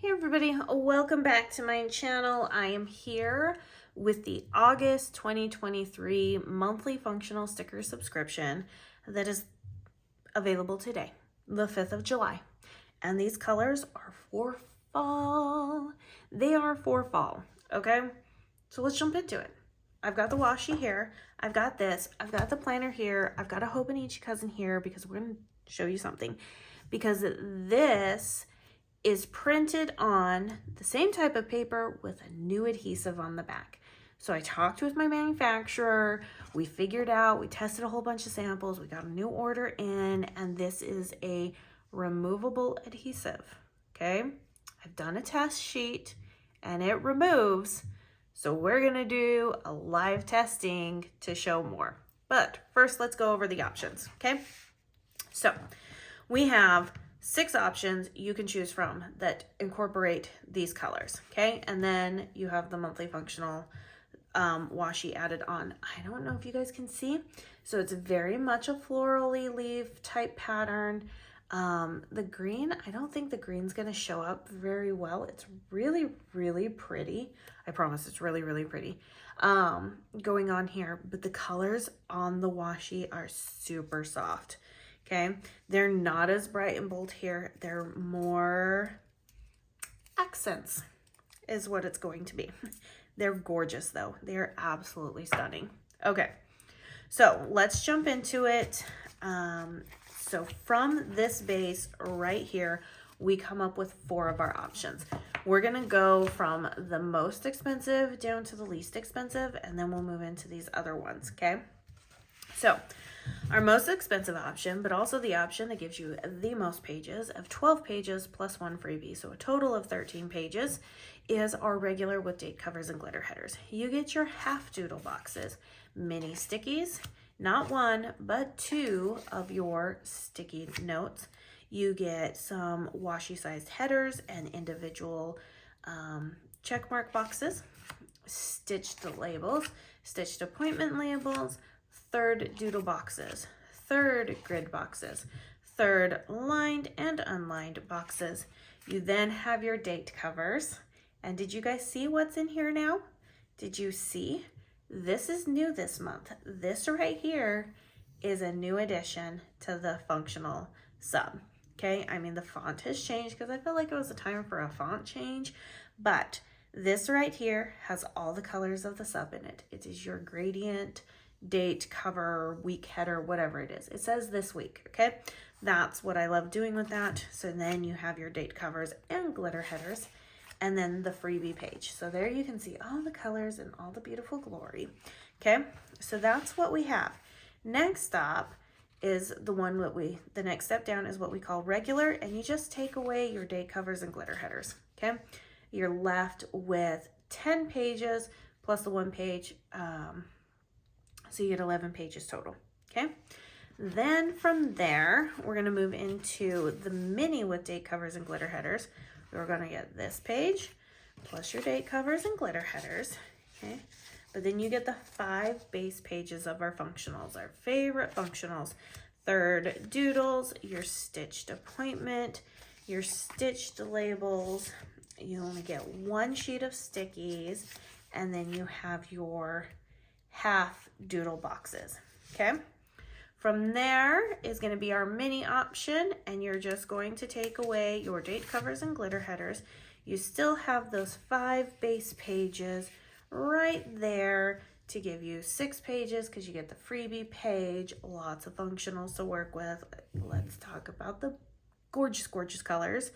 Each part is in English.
Hey everybody, welcome back to my channel. I am here with the August 2023 monthly functional sticker subscription that is available today, the 5th of July. And these colors are for fall. They are for fall, okay? So let's jump into it. I've got the washi here. I've got this. I've got the planner here. I've got a Hobonichi Cousin here because we're going to show you something. Because this is printed on the same type of paper with a new adhesive on the back. So I talked with my manufacturer, we figured out, we tested a whole bunch of samples, we got a new order in, and this is a removable adhesive, okay? I've done a test sheet and it removes, so we're gonna do a live testing to show more. But first, let's go over the options, okay? So we have 6 options you can choose from that incorporate these colors, okay? And then you have the monthly functional washi added on. I don't know if you guys can see. So it's very much a florally leaf type pattern. The green, I don't think the green's gonna show up very well. It's really, really pretty. I promise it's really, really pretty going on here. But the colors on the washi are super soft. Okay, they're not as bright and bold here. They're more accents is what it's going to be. They're gorgeous though. They're absolutely stunning. Okay, so let's jump into it. So from this base right here, we come up with 4 of our options. We're gonna go from the most expensive down to the least expensive, and then we'll move into these other ones, okay? So our most expensive option, but also the option that gives you the most pages of 12 pages plus 1 freebie, so a total of 13 pages, is our regular with date covers and glitter headers. You get your half doodle boxes, mini stickies, not 1, but 2 of your sticky notes. You get some washi sized headers and individual checkmark boxes, stitched labels, stitched appointment labels, 3rd doodle boxes, 3rd grid boxes, 3rd lined and unlined boxes. You then have your date covers. And did you guys see what's in here now? Did you see? This is new this month. This right here is a new addition to the functional sub. Okay, I mean the font has changed because I felt like it was a time for a font change, but this right here has all the colors of the sub in it. It is your gradient, date, cover, week header, whatever it is. It says this week, okay? That's what I love doing with that. So then you have your date covers and glitter headers, and then the freebie page. So there you can see all the colors and all the beautiful glory, okay? So that's what we have. Next up is the next step down is what we call regular, and you just take away your date covers and glitter headers, okay? You're left with 10 pages plus the 1 page, so you get 11 pages total, okay? Then from there, we're gonna move into the mini with date covers and glitter headers. We're gonna get this page, plus your date covers and glitter headers, okay? But then you get the 5 base pages of our functionals, our favorite functionals. 3rd doodles, your stitched appointment, your stitched labels. You only get 1 sheet of stickies, and then you have your half doodle boxes, okay? From there is going to be our mini option, and you're just going to take away your date covers and glitter headers. You still have those 5 base pages right there to give you 6 pages because you get the freebie page, lots of functionals to work with. Let's talk about the gorgeous, gorgeous colors.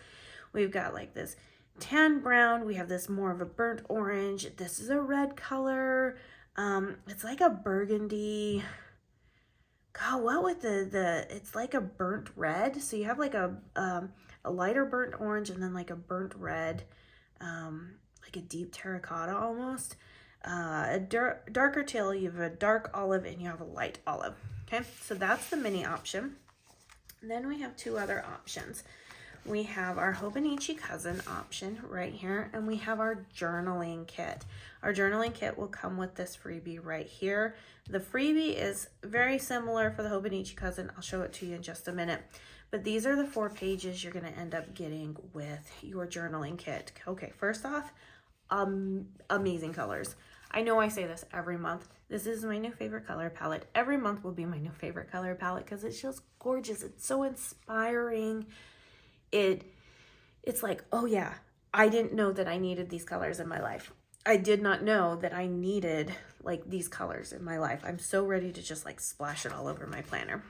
We've got like this tan brown. We have this more of a burnt orange. This is a red color. It's like a burgundy. God, what with it's like a burnt red. So you have like a lighter burnt orange and then like a burnt red, like a deep terracotta almost. A darker teal, you have a dark olive, and you have a light olive. Okay, so that's the mini option. And then we have 2 other options. we have our Hobonichi Cousin option right here, and we have our journaling kit. Our journaling kit will come with this freebie right here. The freebie is very similar for the Hobonichi Cousin. I'll show it to you in just a minute. But these are the 4 pages you're going to end up getting with your journaling kit. Okay, first off, amazing colors. I know I say this every month. This is my new favorite color palette. Every month will be my new favorite color palette because it's just gorgeous. It's so inspiring. It's like, oh yeah, I didn't know that I needed these colors in my life. I did not know that I needed like these colors in my life. I'm so ready to just like splash it all over my planner.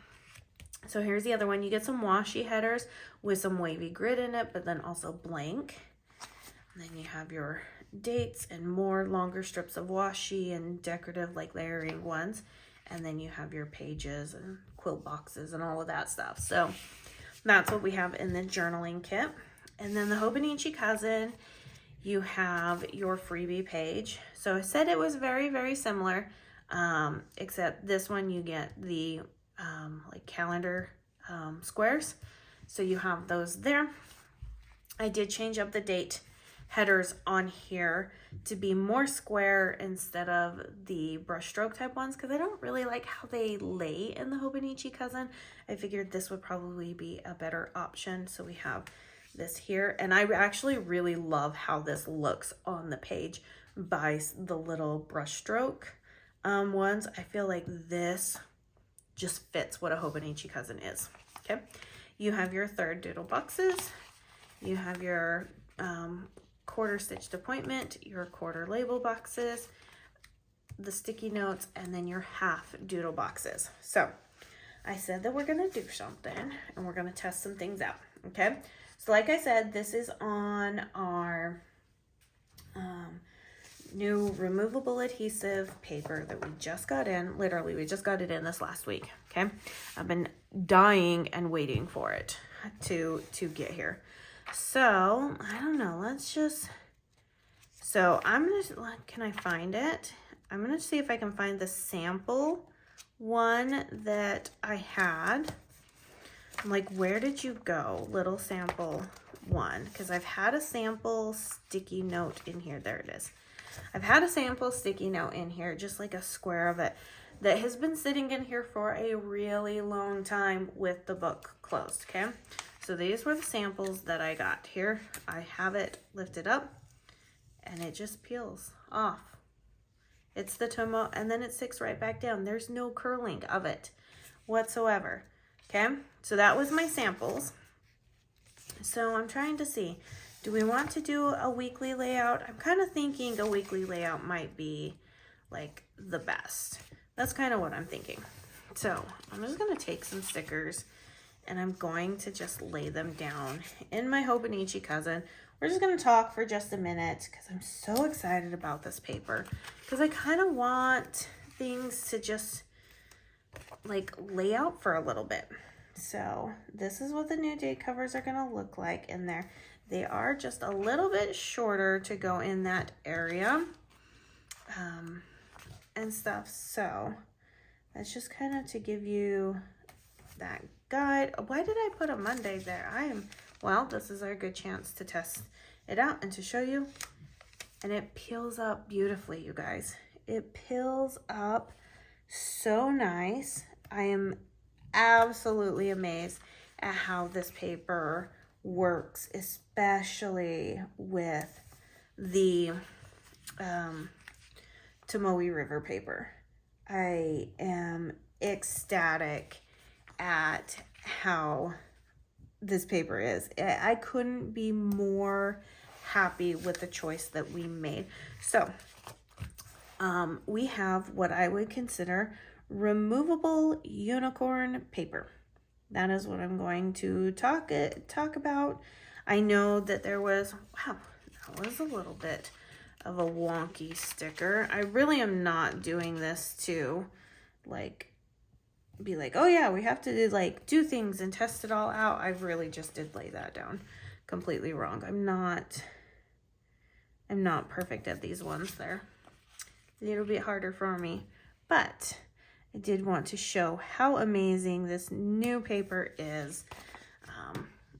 So here's the other one. You get some washi headers with some wavy grid in it, but then also blank. And then you have your dates and more longer strips of washi and decorative like layering ones. And then you have your pages and quilt boxes and all of that stuff. So that's what we have in the journaling kit. And then the Hobonichi Cousin, you have your freebie page. So I said it was very, very similar, except this one you get the like calendar squares. So you have those there. I did change up the date headers on here to be more square instead of the brushstroke type ones because I don't really like how they lay in the Hobonichi Cousin. I figured this would probably be a better option. So we have this here, and I actually really love how this looks on the page by the little brushstroke ones. I feel like this just fits what a Hobonichi Cousin is. Okay, you have your third doodle boxes, you have your quarter stitched appointment, your quarter label boxes, the sticky notes, and then your half doodle boxes. So I said that we're gonna do something and we're gonna test some things out, okay? So like I said, this is on our new removable adhesive paper that we just got in. Literally, we just got it in this last week, okay? I've been dying and waiting for it to get here. So, I don't know, let's just, so I'm gonna, can I find it? I'm gonna see if I can find the sample one that I had. I'm like, where did you go, little sample one? Because I've had a sample sticky note in here, there it is. I've had a sample sticky note in here, just like a square of it, that has been sitting in here for a really long time with the book closed, okay? So these were the samples that I got here. I have it lifted up and it just peels off. It's the Tombow, and then it sticks right back down. There's no curling of it whatsoever, okay? So that was my samples. So I'm trying to see, do we want to do a weekly layout? I'm kind of thinking a weekly layout might be like the best. That's kind of what I'm thinking. So I'm just gonna take some stickers and I'm going to just lay them down in my Hobonichi Cousin. We're just gonna talk for just a minute because I'm so excited about this paper because I kind of want things to just like lay out for a little bit. So this is what the new date covers are gonna look like in there. They are just a little bit shorter to go in that area and stuff. So that's just kind of to give you that guide. Why did I put a Monday there? Well, this is our good chance to test it out and to show you. And it peels up beautifully, you guys. It peels up so nice. I am absolutely amazed at how this paper works, especially with the Tomoe River paper. I am ecstatic at how this paper is. I couldn't be more happy with the choice that we made. So we have what I would consider removable unicorn paper. That is what I'm going to talk about. I know that there was, wow, that was a little bit of a wonky sticker. I really am not doing this to like be like, oh yeah, we have to do things and test it all out. I really just did lay that down completely wrong. I'm not perfect at these ones. They're a little bit harder for me, but I did want to show how amazing this new paper is.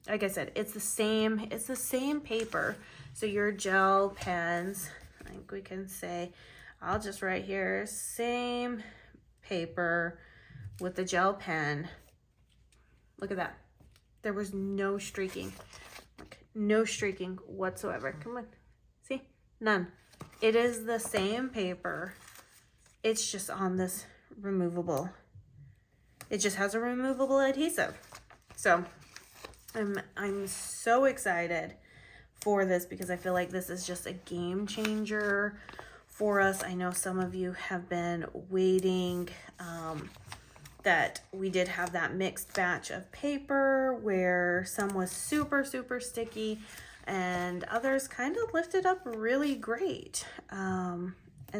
like I said, it's the same paper. So your gel pens, I think we can say, I'll just write here, same paper with the gel pen. Look at that. There was no streaking. Look, no streaking whatsoever. Come on. See? None. It is the same paper. It's just on this removable. It just has a removable adhesive. So I'm so excited for this because I feel like this is just a game changer for us. I know some of you have been waiting, that we did have that mixed batch of paper where some was super, super sticky and others kind of lifted up really great, and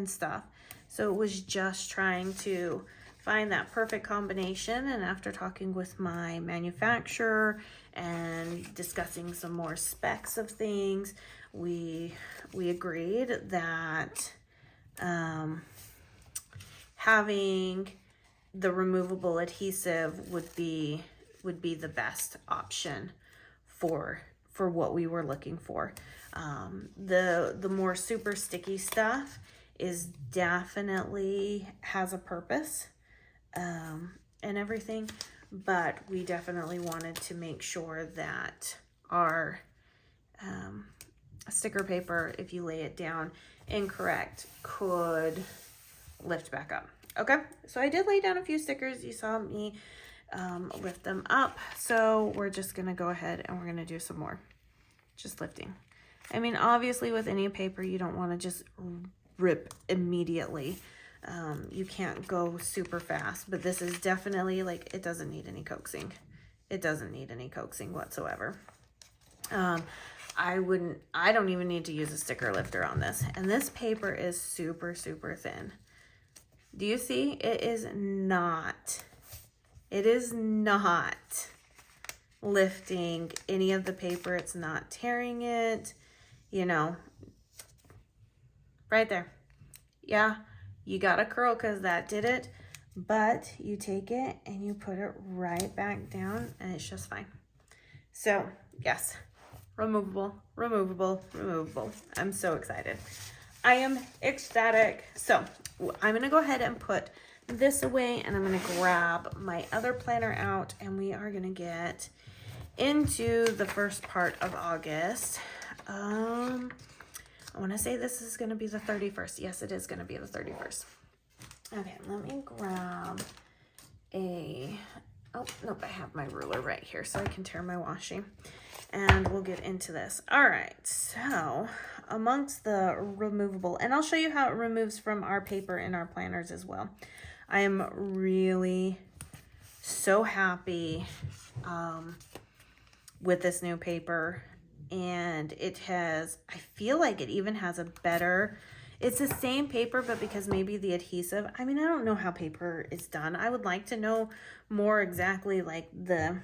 stuff. So it was just trying to find that perfect combination. And after talking with my manufacturer and discussing some more specs of things, we agreed that having the removable adhesive would be the best option for what we were looking for. The more super sticky stuff is definitely has a purpose, and everything, but we definitely wanted to make sure that our sticker paper, if you lay it down incorrect, could lift back up. Okay, so I did lay down a few stickers. You saw me lift them up. So we're just gonna go ahead and we're gonna do some more, just lifting. I mean, obviously with any paper, you don't wanna just rip immediately. You can't go super fast, but this is definitely like, it doesn't need any coaxing. It doesn't need any coaxing whatsoever. I don't even need to use a sticker lifter on this. And this paper is super, super thin. Do you see? It is not lifting any of the paper. It's not tearing it, you know, right there. Yeah, you got a curl because that did it, but you take it and you put it right back down and it's just fine. So yes, removable, removable, removable. I'm so excited. I am ecstatic. So I'm gonna go ahead and put this away and I'm gonna grab my other planner out and we are gonna get into the first part of August. I want to say this is going to be the 31st. Yes, it is going to be the 31st. Okay, let me grab oh, nope, I have my ruler right here so I can tear my washi. And we'll get into this. All right, so amongst the removable, and I'll show you how it removes from our paper in our planners as well. I am really so happy with this new paper. And it has, I feel like it even has a better, it's the same paper, but because maybe the adhesive, I mean, I don't know how paper is done. I would like to know more exactly like the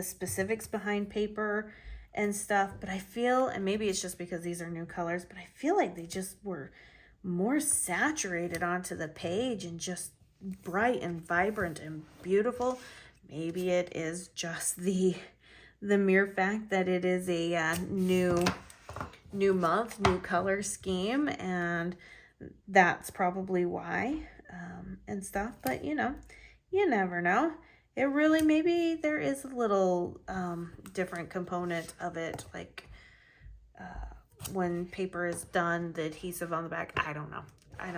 specifics behind paper and stuff, but I feel, and maybe it's just because these are new colors, but I feel like they just were more saturated onto the page and just bright and vibrant and beautiful. Maybe it is just the mere fact that it is a new month, new color scheme, and that's probably why, and stuff. But you know, you never know. It really, maybe there is a little different component of it, like when paper is done, the adhesive on the back. I don't know. I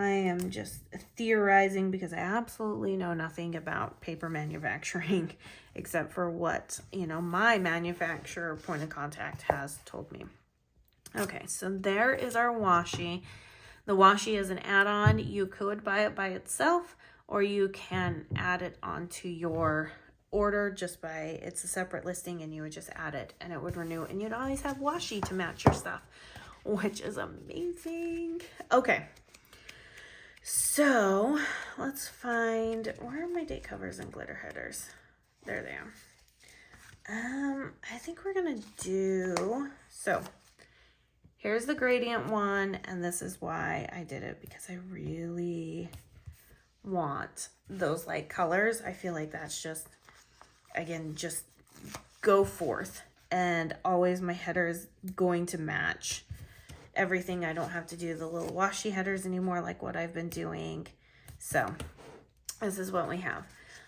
am just theorizing because I absolutely know nothing about paper manufacturing except for what, you know, my manufacturer point of contact has told me. Okay, so there is our washi. The washi is an add-on. You could buy it by itself or you can add it onto your order just by, it's a separate listing and you would just add it and it would renew and you'd always have washi to match your stuff, which is amazing. Okay. So let's find, where are my date covers and glitter headers? There they are. I think we're gonna do, so here's the gradient one, and this is why I did it, because I really want those light colors. I feel like that's just again, just go forth. And always my header is going to match everything. I don't have to do the little washi headers anymore like what I've been doing. So this is what we have.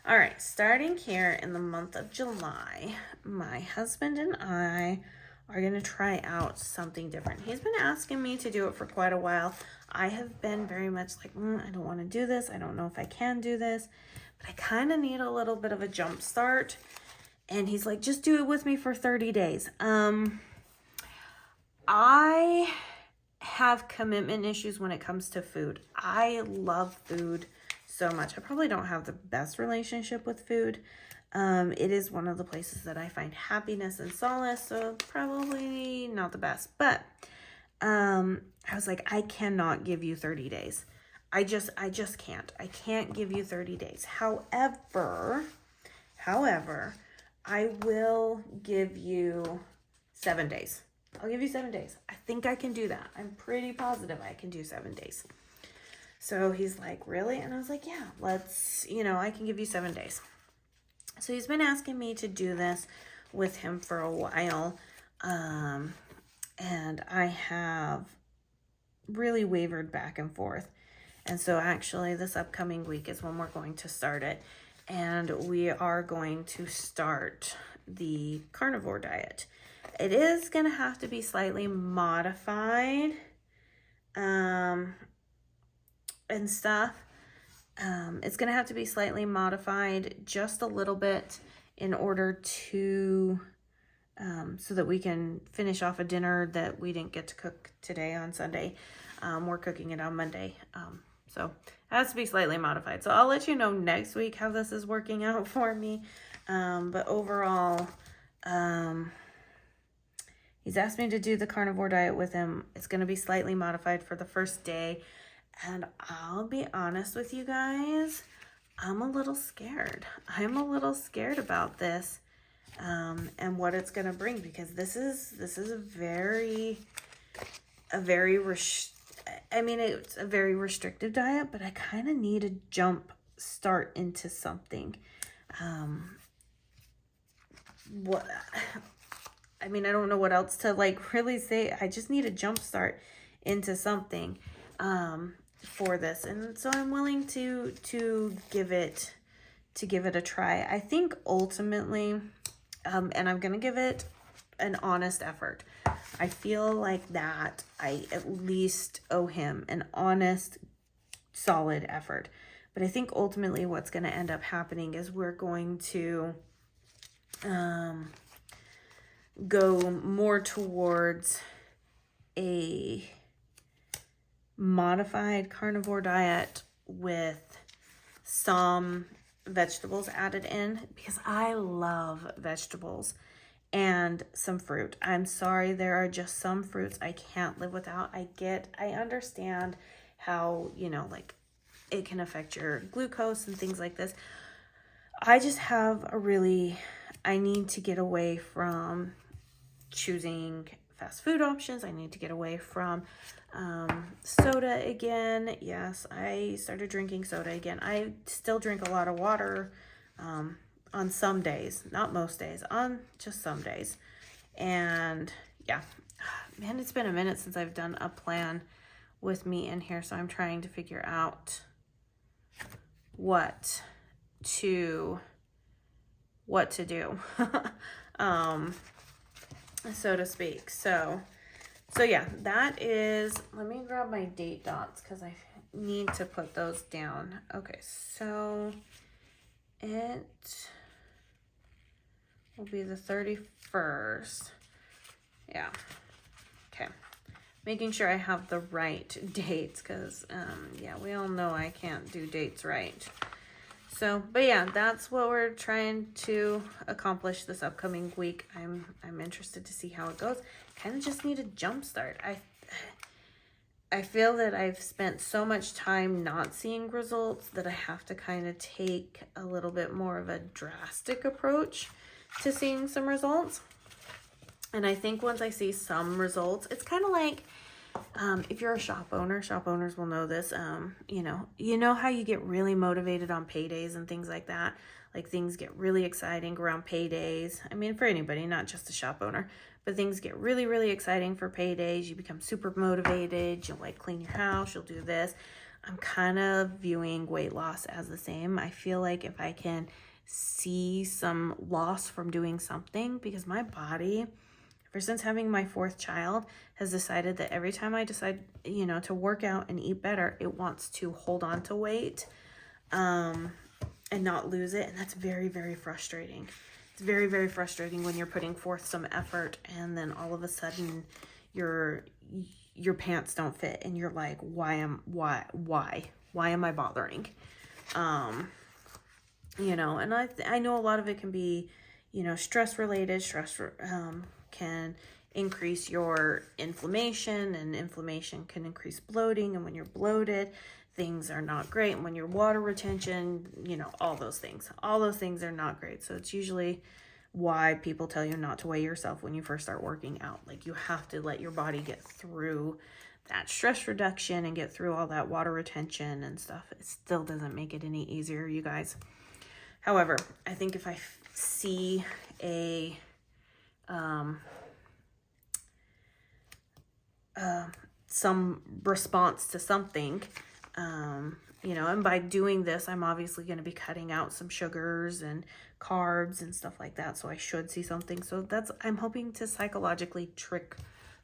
All right, starting here in the month of July, my husband and I are going to try out something different. He's been asking me to do it for quite a while. I have been very much like, I don't want to do this. I don't know if I can do this, but I kind of need a little bit of a jump start. And he's like, just do it with me for 30 days. I have commitment issues when it comes to food. I love food so much. I probably don't have the best relationship with food. It is one of the places that I find happiness and solace, so probably not the best. But I was like, I cannot give you 30 days. I just can't. I can't give you 30 days. However, I will give you 7 days. I'll give you 7 days. I think I can do that. I'm pretty positive I can do 7 days. So he's like, really? And I was like, yeah, let's, I can give you 7 days. So he's been asking me to do this with him for a while. And I have really wavered back and forth. And so actually this upcoming week is when we're going to start it. And we are going to start the carnivore diet. It is going to have to be slightly modified and stuff. It's going to have to be slightly modified just a little bit in order to, so that we can finish off a dinner that we didn't get to cook today on Sunday. We're cooking it on Monday. So it has to be slightly modified. So I'll let you know next week how this is working out for me. But overall, he's asked me to do the carnivore diet with him. It's going to be slightly modified for the first day. And I'll be honest with you guys, I'm a little scared. I'm a little scared about this and what it's going to bring, because this is a very it's a very restrictive diet, but I kind of need a jump start into something. I don't know what else to really say. I just need a jump start into something for this. And so I'm willing to give it a try. I think ultimately, and I'm going to give it an honest effort. I feel like that I at least owe him an honest, solid effort. But I think ultimately what's going to end up happening is we're going to go more towards a modified carnivore diet with some vegetables added in, because I love vegetables, and some fruit. I'm sorry, there are just some fruits I can't live without. I understand how, it can affect your glucose and things like this. I just have I need to get away from choosing fast food options. I need to get away from soda again. Yes, I started drinking soda again. I still drink a lot of water on some days, not most days, on just some days. And yeah, man, it's been a minute since I've done a plan with me in here, so I'm trying to figure out what to do, so to speak. So yeah, that is, let me grab my date dots because I need to put those down. Okay, so it will be the 31st. Yeah. Okay. Making sure I have the right dates, because yeah, we all know I can't do dates right. So, but yeah, that's what we're trying to accomplish this upcoming week. I'm interested to see how it goes. Kind of just need a jump start. I feel that I've spent so much time not seeing results that I have to kind of take a little bit more of a drastic approach to seeing some results. And I think once I see some results, it's kind of like, If you're a shop owner, shop owners will know this. You know how you get really motivated on paydays and things like that? Like things get really exciting around paydays. I mean, for anybody, not just a shop owner, but things get really, really exciting for paydays. You become super motivated. You'll like clean your house. You'll do this. I'm kind of viewing weight loss as the same. I feel like if I can see some loss from doing something, because my body, ever since having my 4th child, has decided that every time I decide, to work out and eat better, it wants to hold on to weight and not lose it. And that's very, very frustrating. It's very, very frustrating when you're putting forth some effort and then all of a sudden your pants don't fit and you're like, why am I bothering? And I know a lot of it can be, stress related. Stress can increase your inflammation, and inflammation can increase bloating. And when you're bloated, things are not great. And when your water retention, all those things are not great. So it's usually why people tell you not to weigh yourself when you first start working out. Like, you have to let your body get through that stress reduction and get through all that water retention and stuff. It still doesn't make it any easier, you guys. However, I think if I see some response to something, and by doing this, I'm obviously going to be cutting out some sugars and carbs and stuff like that. So I should see something. So I'm hoping to psychologically trick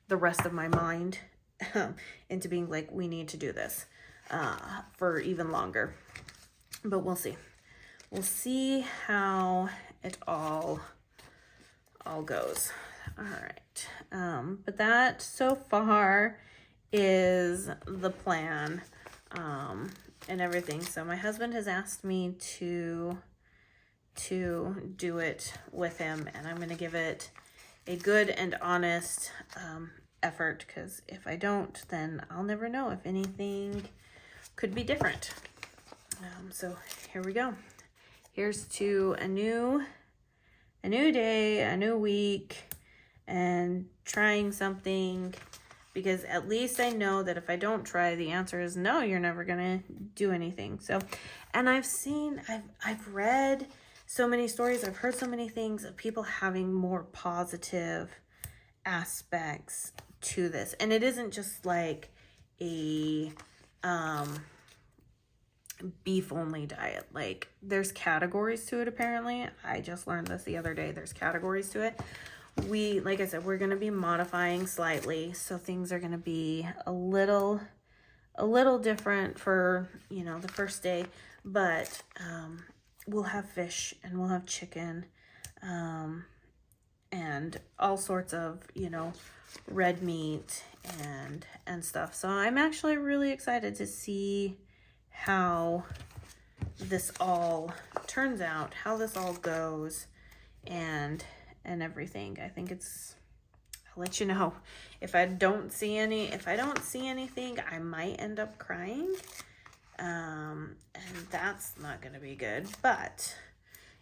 the rest of my mind into being like, we need to do this for even longer. But we'll see. We'll see how it all goes. All right. But that so far is the plan and everything. So my husband has asked me to do it with him, and I'm going to give it a good and honest effort, because if I don't, then I'll never know if anything could be different. So here we go. Here's to a new day, a new week, and trying something, because at least I know that if I don't try, the answer is no, you're never gonna do anything. So, and I've read so many stories, I've heard so many things of people having more positive aspects to this. And it isn't just like a beef only diet. Like, there's categories to it, apparently. I just learned this the other day. There's categories to it. Like I said, we're going to be modifying slightly, so things are going to be a little different for, the first day, but we'll have fish and we'll have chicken and all sorts of, red meat and stuff. So I'm actually really excited to see how this all turns out, how this all goes, and everything. I think I'll let you know. If I don't see anything, I might end up crying. And that's not going to be good. But,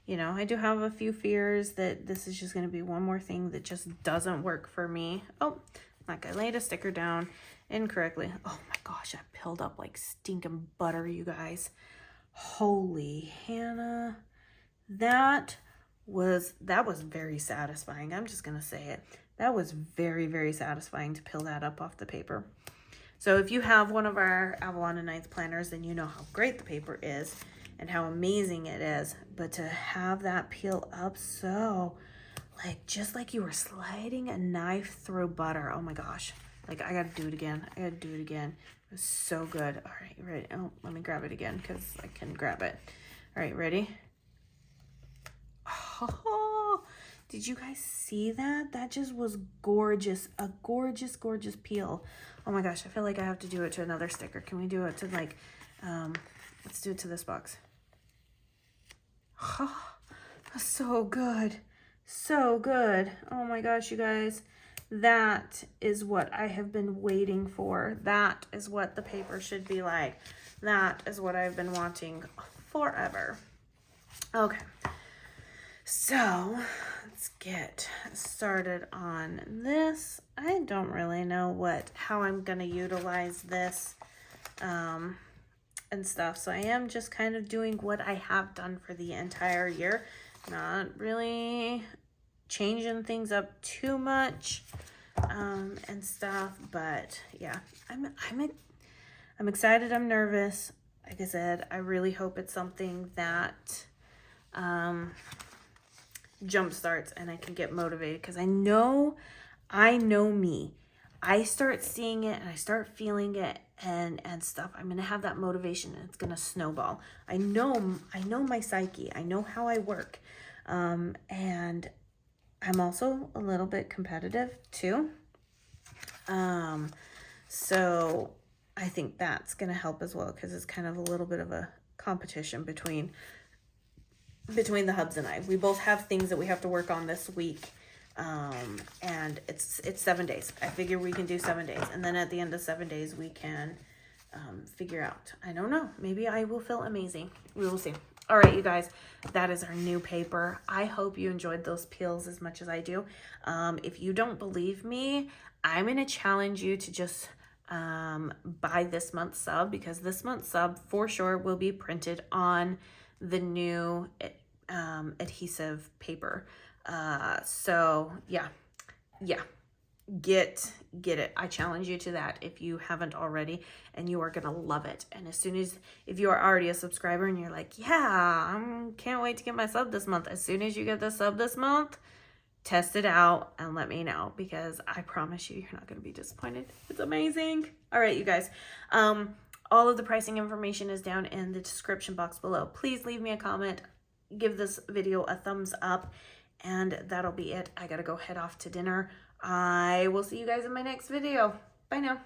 I do have a few fears that this is just going to be one more thing that just doesn't work for me. Oh, like, I laid a sticker down incorrectly. Oh my gosh, I peeled up like stinking butter, you guys. Holy Hannah. That was very satisfying. I'm just going to say it. That was very, very satisfying to peel that up off the paper. So if you have one of our Avalon and Ninth planners, then you know how great the paper is and how amazing it is. But to have that peel up so, just like you were sliding a knife through butter. Oh my gosh. I got to do it again. It was so good. All right, ready? Oh, let me grab it again because I can grab it. All right, ready? Oh, did you guys see that? That just was gorgeous. A gorgeous, gorgeous peel. Oh my gosh, I feel like I have to do it to another sticker. Can we do it to let's do it to this box. Oh, so good. So good. Oh my gosh, you guys. That is what I have been waiting for. That is what the paper should be like. That is what I've been wanting forever. Okay. So let's get started on this. I don't really know how I'm gonna utilize this and stuff. So I am just kind of doing what I have done for the entire year. Not really changing things up too much and stuff, but yeah, I'm excited. I'm nervous. Like I said, I really hope it's something that jump starts and I can get motivated, because I know me. I start seeing it and I start feeling it and stuff. I'm gonna have that motivation and it's gonna snowball. I know my psyche. I know how I work, and I'm also a little bit competitive too. So I think that's gonna help as well, because it's kind of a little bit of a competition between the hubs and I. We both have things that we have to work on this week. And it's 7 days. I figure we can do 7 days. And then at the end of 7 days, we can figure out. I don't know. Maybe I will feel amazing. We will see. All right, you guys, that is our new paper. I hope you enjoyed those peels as much as I do. If you don't believe me, I'm going to challenge you to just buy this month's sub, because this month's sub for sure will be printed on the new adhesive paper. So yeah, get it. I challenge you to that if you haven't already, and you are gonna love it. And if you are already a subscriber and you're like, yeah, I can't wait to get my sub this month, as soon as you get the sub this month, test it out and let me know, because I promise you're not gonna be disappointed. It's amazing. All right, you guys, all of the pricing information is down in the description box below. Please leave me a comment, give this video a thumbs up, and that'll be it. I gotta go head off to dinner. I will see you guys in my next video. Bye now.